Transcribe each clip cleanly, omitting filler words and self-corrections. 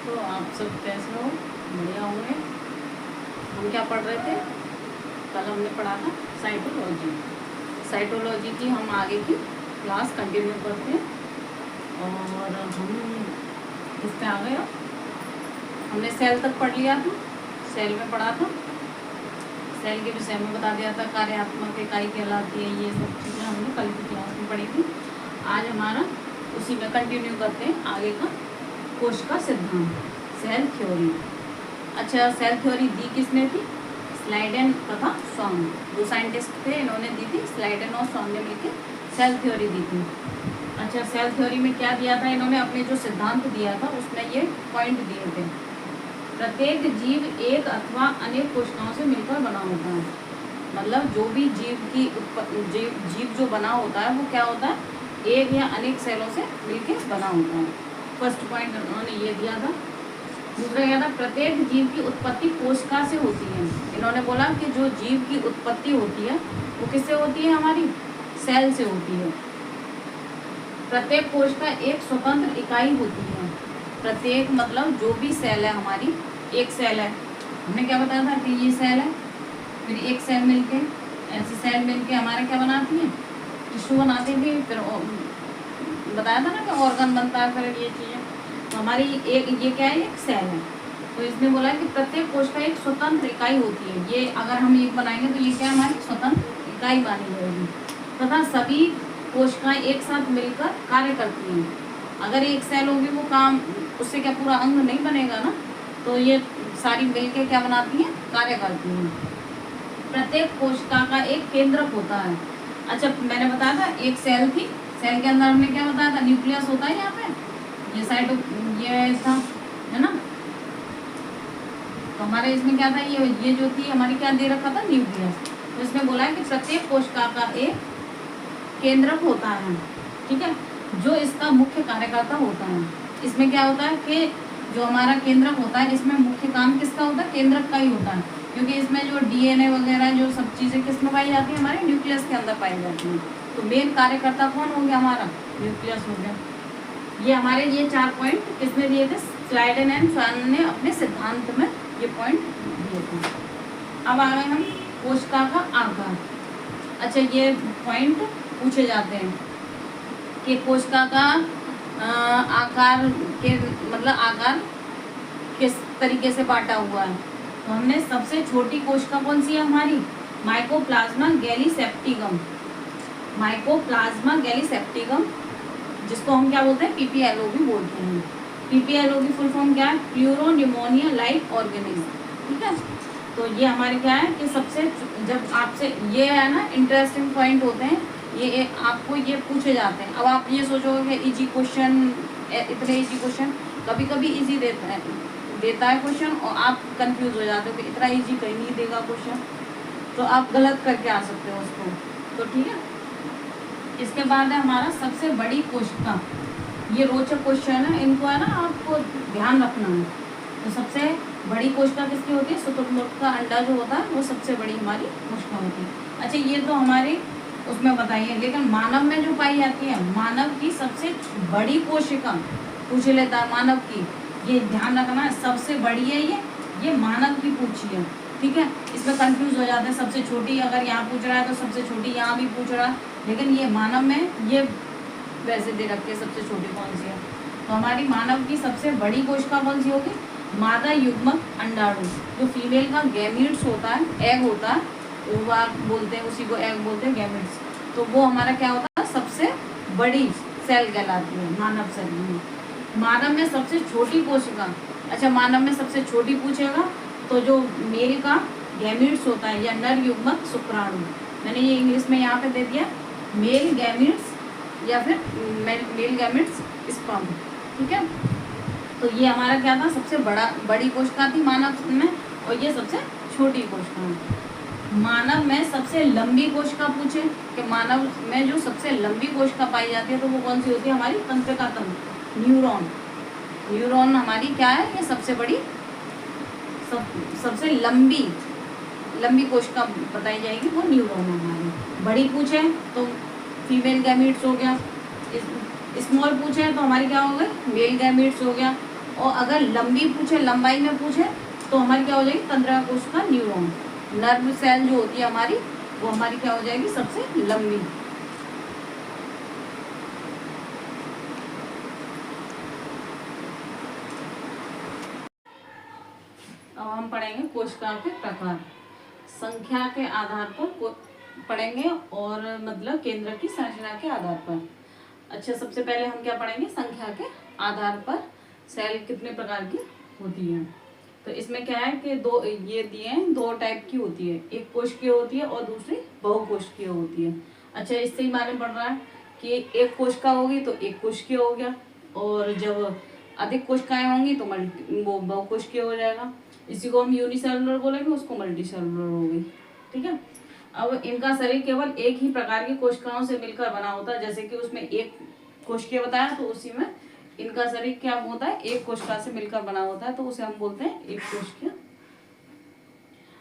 तो आप सब कैसे हो? बढ़िया होंगे। हम क्या पढ़ रहे थे? कल हमने पढ़ा था साइटोलॉजी। साइटोलॉजी की हम आगे की क्लास कंटिन्यू करते हैं और हम इस पे आ गए। अब हमने सेल तक पढ़ लिया था, सेल में पढ़ा था, सेल के विषय में बता दिया था, कार्यात्मक इकाई कहलाती है, ये सब चीज़ें हमने कल की क्लास में पढ़ी थी। आज हमारा उसी में कंटिन्यू करते हैं आगे का कोश का सिद्धांत, सेल थ्योरी। अच्छा, सेल थ्योरी दी किसने थी? स्लाइडेन तथा सॉन, दो साइंटिस्ट थे, इन्होंने दी थी। स्लाइडेन और सॉन ने मिलकर सेल थ्योरी दी थी। अच्छा, सेल थ्योरी में क्या दिया था इन्होंने? अपने जो सिद्धांत दिया था उसमें ये पॉइंट दिए थे। प्रत्येक जीव एक अथवा अनेक कोशिकाओं से मिलकर बना होता है। मतलब जो भी जीव जो बना होता है वो क्या होता है? एक या अनेक सेलों से मिलकर बना होता है। फर्स्ट पॉइंट उन्होंने ये दिया था। दूसरा क्या था? प्रत्येक जीव की उत्पत्ति कोशिका से होती है। इन्होंने बोला कि जो जीव की उत्पत्ति होती है वो किससे होती है? हमारी सेल से होती है। प्रत्येक कोशिका एक स्वतंत्र इकाई होती है। प्रत्येक मतलब जो भी सेल है हमारी, एक सेल है। हमने क्या बताया था कि ये सेल है, फिर एक सेल मिलके, ऐसे सेल मिलके हमारे क्या बनाती है? टिश्यू बनाती थी। फिर बताया था ना कि ऑर्गन बनता है, फिर ये चीज़ें। तो हमारी एक ये क्या है? एक सेल है। तो इसने बोला कि प्रत्येक कोशिका एक स्वतंत्र इकाई होती है। ये अगर हम एक बनाएंगे तो ये क्या हमारी स्वतंत्र इकाई मानी जाएगी। तथा सभी कोशिकाएं एक साथ मिलकर कार्य करती हैं। अगर एक सेल होगी वो काम, उससे क्या पूरा अंग नहीं बनेगा ना, तो ये सारी मिलकर क्या बनाती हैं? कार्य करती हैं। प्रत्येक कोशिका का एक केंद्रक होता है। अच्छा, मैंने बताया था एक सेल थी, सेल के अंदर हमने क्या बताया था? न्यूक्लियस होता है यहाँ पे, ये साइड ये था, है ना। तो हमारे इसमें क्या था? ये जो थी हमारी क्या दे रखा था? न्यूक्लियस। तो इसमें बोला है कि प्रत्येक कोशिका का एक केंद्रक होता है, ठीक है, जो इसका मुख्य कार्यकर्ता होता है। इसमें क्या होता है कि जो हमारा केंद्रक होता है इसमें मुख्य काम किसका होता है? केंद्रक का ही होता है। क्योंकि इसमें जो डीएनए वगैरह जो सब चीज़ें किसमें पाई जाती है? हमारे न्यूक्लियस के अंदर पाई जाती हैं। तो मेन कार्यकर्ता कौन हो गया? हमारा न्यूक्लियस हो गया। ये हमारे ये 4 पॉइंट किसने दिए थे? स्लाइडेन एंड सॉन ने अपने सिद्धांत में ये पॉइंट दिए थे। अब आ गए हम कोशिका का आकार। अच्छा, ये पॉइंट पूछे जाते हैं कि कोशिका का आकार के मतलब आकार किस तरीके से बांटा हुआ है। तो हमने सबसे छोटी कोशिका कौन सी है हमारी? Mycoplasma gallisepticum. माइकोप्लाज्मा गैलीसेप्टिकम, जिसको हम क्या बोलते हैं? पीपीएलओ भी बोलते हैं। पीपीएलओ की फुल फॉर्म क्या है? प्यूरो न्यूमोनिया लाइक ऑर्गेनिज्म, ठीक है। तो ये हमारे क्या है कि सबसे, जब आपसे ये है ना इंटरेस्टिंग पॉइंट होते हैं, ये आपको ये पूछे जाते हैं। अब आप ये सोचोगे इजी क्वेश्चन, इतने इजी क्वेश्चन, कभी कभी इजी देता है क्वेश्चन और आप कंफ्यूज हो जाते हो कि इतना इजी कहीं नहीं देगा क्वेश्चन, तो आप गलत करके आ सकते हो उसको। तो ठीक है, इसके बाद है हमारा सबसे बड़ी कोशिका। ये रोचक क्वेश्चन है, इनको है ना आपको ध्यान रखना है। तो सबसे बड़ी कोशिका किसकी होती है? शुतुरमुर्ग का अंडा जो होता है वो सबसे बड़ी हमारी कोशिका होती है। अच्छा, ये तो हमारे उसमें बताइए, लेकिन मानव में जो पाई जाती है, मानव की सबसे बड़ी कोशिका पूछ लेता है मानव की, ये ध्यान रखना है, सबसे बड़ी है ये मानव की पूछी है, ठीक है। इसमें कंफ्यूज हो जाते हैं, सबसे छोटी अगर यहाँ पूछ रहा है तो सबसे छोटी यहाँ भी पूछ रहा है, लेकिन ये मानव में ये वैसे दे रखी है सबसे छोटी कौन सी है। तो हमारी मानव की सबसे बड़ी कोशिका कौन सी होगी? मादा युग्मक अंडाणु, जो फीमेल का गैमीट्स होता है, एग होता है, ओवार बोलते हैं उसी को, एग बोलते हैं, गैमीट्स। तो वो हमारा क्या होता है? सबसे बड़ी सेल कहलाती है मानव शरीर में। मानव में सबसे छोटी कोशिका, अच्छा मानव में सबसे छोटी पूछेगा तो जो मेल का गैमीट्स होता है या नर युग्मक शुक्राणु, मैंने ये इंग्लिश में यहाँ पे दे दिया, मेल गैमीट्स या फिर मेल गैमीट्स स्पर्म, ठीक है। तो ये हमारा क्या था? सबसे बड़ी कोशिका थी मानव में, और ये सबसे छोटी कोशिका है। मानव में सबसे लंबी कोशिका पूछे कि मानव में जो सबसे लंबी कोशिका पाई जाती है तो वो कौन सी होती है? हमारी तंत्रिका तंत्र, न्यूरॉन। न्यूरॉन हमारी क्या है? ये सबसे बड़ी सबसे लंबी कोशिका बताई जाएगी, वो न्यूरॉन है हमारी। बड़ी पूछे तो फीमेल गैमीट्स हो गया, स्मॉल पूछे तो हमारी क्या हो गई? मेल गैमीट्स हो गया। और अगर लंबी पूछे, लंबाई में पूछे, तो हमारी क्या हो जाएगी, तंत्रिका कोशिका न्यूरॉन। नर्व सेल जो होती है हमारी, वो हमारी क्या हो जाएगी, सबसे लंबी। अब हम पढ़ेंगे कोशिका के प्रकार, संख्या के आधार पर पढ़ेंगे और मतलब केंद्र की संरचना के आधार पर। अच्छा, सबसे पहले हम क्या पढ़ेंगे, संख्या के आधार पर सेल कितने प्रकार की होती है। तो इसमें क्या है कि दो ये दिए हैं, दो टाइप की होती है, एक कोशिकीय होती है और दूसरी बहुकोशिकीय होती है। अच्छा, इससे ही मालूम पड़ रहा है कि एक कोशिका होगी तो एक कोशिकीय हो गया, और जब अधिक कोशिकाएं होंगी तो वो बहुकोशिकीय हो जाएगा। इसी को हम यूनिसेलुलर बोलेंगे, उसको मल्टीसेलुलर हो गई। ठीक है। अब इनका शरीर केवल एक ही प्रकार की कोशिकाओं से मिलकर बना होता है, जैसे कि उसमें एक कोशिकीय बताया, तो उसी में इनका शरीर क्या होता है, एक कोशिका से मिलकर बना होता है, तो उसे हम बोलते हैं एक कोशिकीय।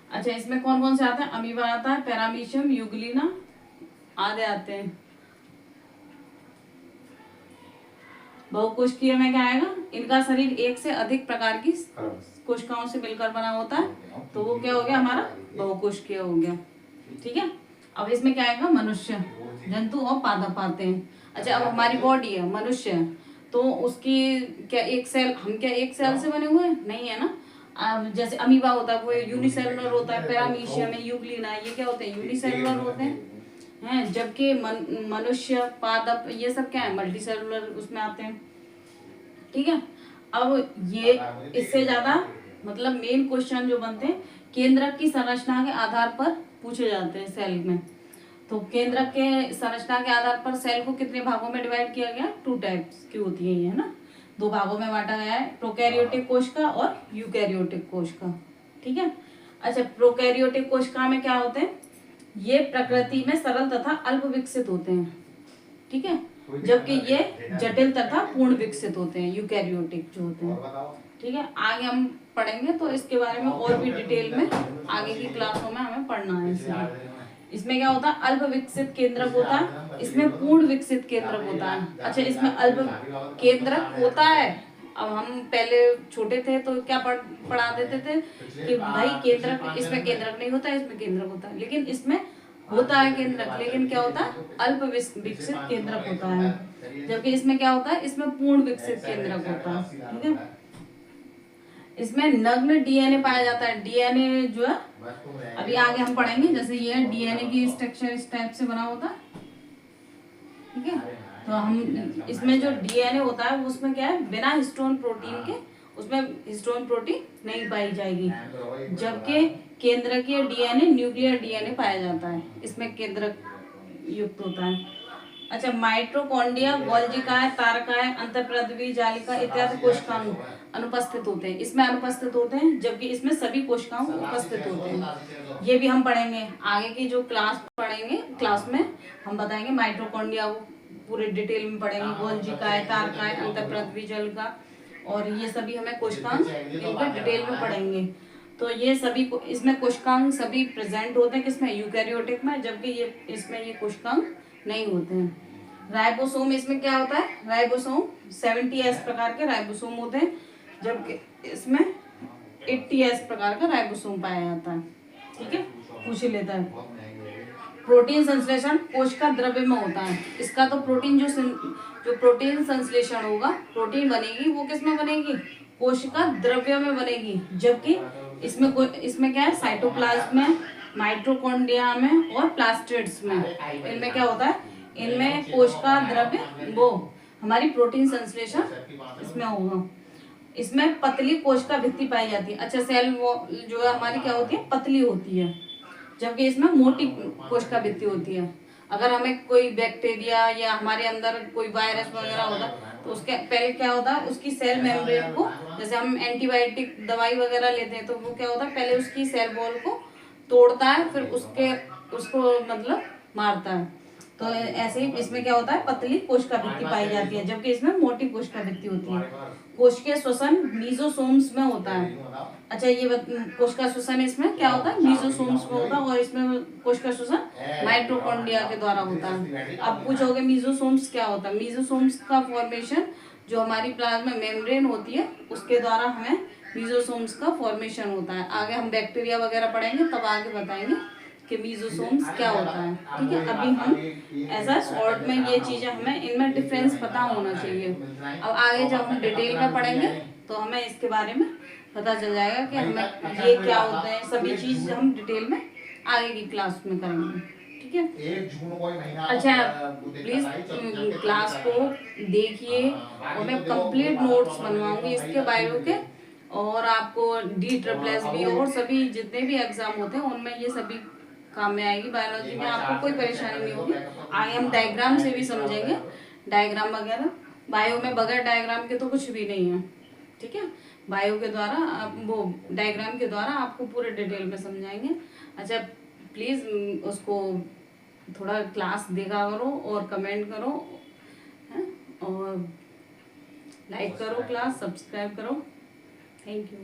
अच्छा, इसमें कौन कौन से आते हैं, अमीबा आता है, पैरामीशियम, यूग्लिना आदि आते हैं। बहुकोशिकीय में क्या आएगा, इनका शरीर एक से अधिक प्रकार की कोशिकाओं से मिलकर बना होता है, तो वो क्या हो गया, हमारा बहुकोशिकीय हो गया। ठीक है। अब इसमें क्या आएगा, मनुष्य, जंतु और पादप आते हैं। अच्छा, अब हमारी बॉडी है, मनुष्य है, तो उसकी क्या एक सेल, हम क्या एक सेल से बने हुए हैं, नहीं है ना। अब जैसे अमीबा होता है वो यूनिसेलुलर होता है, पैरामीशियम है, यूग्लिना, ये क्या होते हैं, यूनिसेलुलर होते हैं, जबकि मनुष्य, पादप, ये सब क्या है, मल्टीसेलुलर उसमें आते हैं। ठीक है। अब ये इससे ज्यादा मतलब मेन क्वेश्चन जो बनते हैं केंद्रक की संरचना के आधार पर पूछे जाते हैं सेल में। तो केंद्रक के संरचना के आधार पर सेल को कितने भागों में डिवाइड किया गया, 2 टाइप्स की होती है ये, है ना, 2 भागों में बांटा गया है, प्रोकैरियोटिक कोशिका और यूकैरियोटिक कोशिका। ठीक है। अच्छा, प्रोकैरियोटिक कोशिका में क्या होते हैं, ये प्रकृति में सरल तथा अल्प विकसित होते हैं। ठीक है। जबकि ये जटिल तथा पूर्ण विकसित होते हैं, यूकैरियोटिक जो होते हैं। ठीक है। आगे हम पढ़ेंगे तो इसके बारे में और भी डिटेल में आगे की क्लासों में हमें पढ़ना है। इसमें क्या होता है, अल्प विकसित केंद्रक होता है, इसमें पूर्ण विकसित केंद्रक होता है। अच्छा, इसमें अल्प केंद्रक होता है। अब हम पहले छोटे थे तो क्या पढ़ा देते थे कि भाई केंद्रक, इसमें केंद्रक नहीं होता है, इसमें केंद्रक होता है, लेकिन इसमें होता है केंद्रक, लेकिन क्या होता है, अल्प विकसित केंद्रक होता है। जबकि इसमें क्या होता है, इसमें पूर्ण विकसित केंद्रक होता है। ठीक है। इसमें नग्न डीएनए पाया जाता है। डीएनए जो है अभी आगे हम पढ़ेंगे, जैसे ये डीएनए की स्ट्रक्चर इस टाइप से बना होता है। ठीक है। तो हम इसमें जो डीएनए होता है उसमें क्या है, बिना हिस्टोन प्रोटीन के, उसमें हिस्टोन प्रोटीन नहीं पाई जाएगी, जबकि केंद्रकीय डीएनए, न्यूक्लियर डीएनए पाया जाता है, इसमें केंद्रक युक्त होता है। अच्छा, माइटोकॉन्ड्रिया, गोल्जिकाएं, तारकाएं, अंतःप्रद्रवी जालिका इत्यादि कोशिकाओं अनुपस्थित होते हैं, इसमें अनुपस्थित होते हैं, जबकि इसमें सभी कोशिकाओं उपस्थित होते हैं। ये भी हम पढ़ेंगे आगे की जो क्लास पढ़ेंगे, क्लास में हम बताएंगे माइटोकॉन्ड्रिया को पूरे डिटेल में पढ़ेंगे, गोल्जिकाएं, तारकाएं, अंतःप्रद्रवी जालिका, और ये सभी हमें कोशिकांग इनका डिटेल में पढ़ेंगे। तो ये सभी इसमें कोशिकांग सभी प्रेजेंट होते हैं, किसमें, यूकैरियोटिक में, जबकि ये इसमें ये कोशिकांग नहीं होते हैं। राइबोसोम, इसमें क्या होता है, राइबोसोम 70S प्रकार के राइबोसोम होते हैं, जबकि इसमें 80S प्रकार का राइबोसोम पाया जाता है। ठीक है, पूछ लेता है। प्रोटीन संश्लेषण कोशिका द्रव्य में होता है, इसका तो प्रोटीन जो प्रोटीन संश्लेषण होगा, प्रोटीन बनेगी, वो किस में बनेगी, कोशिका द्रव्य में बनेगी, जबकि इसमें क्या है, साइटोप्लाज्म में, माइटोकॉन्ड्रिया में और प्लास्टिड्स में, इनमें क्या होता है, इनमें कोशिका द्रव्य वो हमारी प्रोटीन संश्लेषण इसमें होगा। इसमें पतली कोशिका भित्ति पाई जाती है। अच्छा, सेल वो जो है हमारी क्या होती है, पतली होती है, जबकि इसमें मोटी कोशिका भित्ति होती है। अगर हमें कोई बैक्टीरिया या हमारे अंदर कोई वायरस वगैरह होता तो उसके पहले क्या होता है, उसकी सेल मेम्ब्रेन को, जैसे हम एंटीबायोटिक दवाई वगैरह लेते हैं तो वो क्या होता है, पहले उसकी सेल वॉल को तोड़ता है, फिर उसको मतलब मारता है। तो ऐसे ही इसमें क्या होता है, पतली कोशिका भित्ति पाई जाती है, जबकि इसमें मोटी कोशिका भित्ति होती है। कोशिकीय श्वसन मीजोसोम्स में होता है। अच्छा, ये कोशिका श्वसन इसमें क्या होता है, मीजोसोम्स में होता है, और इसमें कोशिका श्वसन माइटोकॉन्ड्रिया के द्वारा होता है। अब पूछोगे मीजोसोम्स क्या होता है, मीजोसोम्स का फॉर्मेशन जो हमारी प्लाज्मा मेम्ब्रेन होती है उसके द्वारा हमें मीजोसोम्स का फॉर्मेशन होता है। आगे हम बैक्टीरिया वगैरह पढ़ेंगे तब आगे बताएंगे कि मीजोसोम्स क्या होता है। ठीक है, अभी हम ऐसा शॉर्ट में ये चीज़ें हमें इनमें डिफरेंस पता होना चाहिए। अब आगे जब हम डिटेल में पढ़ेंगे तो हमें इसके बारे में पता चल जाएगा कि हमें ये क्या होता है। सभी चीज़ हम डिटेल में आगे की क्लास में करेंगे। ठीक है, अच्छा प्लीज़ क्लास को देखिए और मैं कंप्लीट नोट्स बनवाऊंगी इसके बायो के, और आपको DSSS और सभी जितने भी एग्जाम होते हैं उनमें ये सभी काम में आएगी। बायोलॉजी में आपको कोई परेशानी नहीं होगी। आगे हम डायग्राम से भी समझेंगे, डायग्राम वगैरह। बायो में बगैर डायग्राम के तो कुछ भी नहीं है। ठीक है, बायो के द्वारा वो डायग्राम के द्वारा आपको पूरे डिटेल में समझाएंगे। अच्छा प्लीज़ उसको थोड़ा क्लास देखा करो और कमेंट करो, है? और लाइक करो, क्लास सब्सक्राइब करो। Thank you.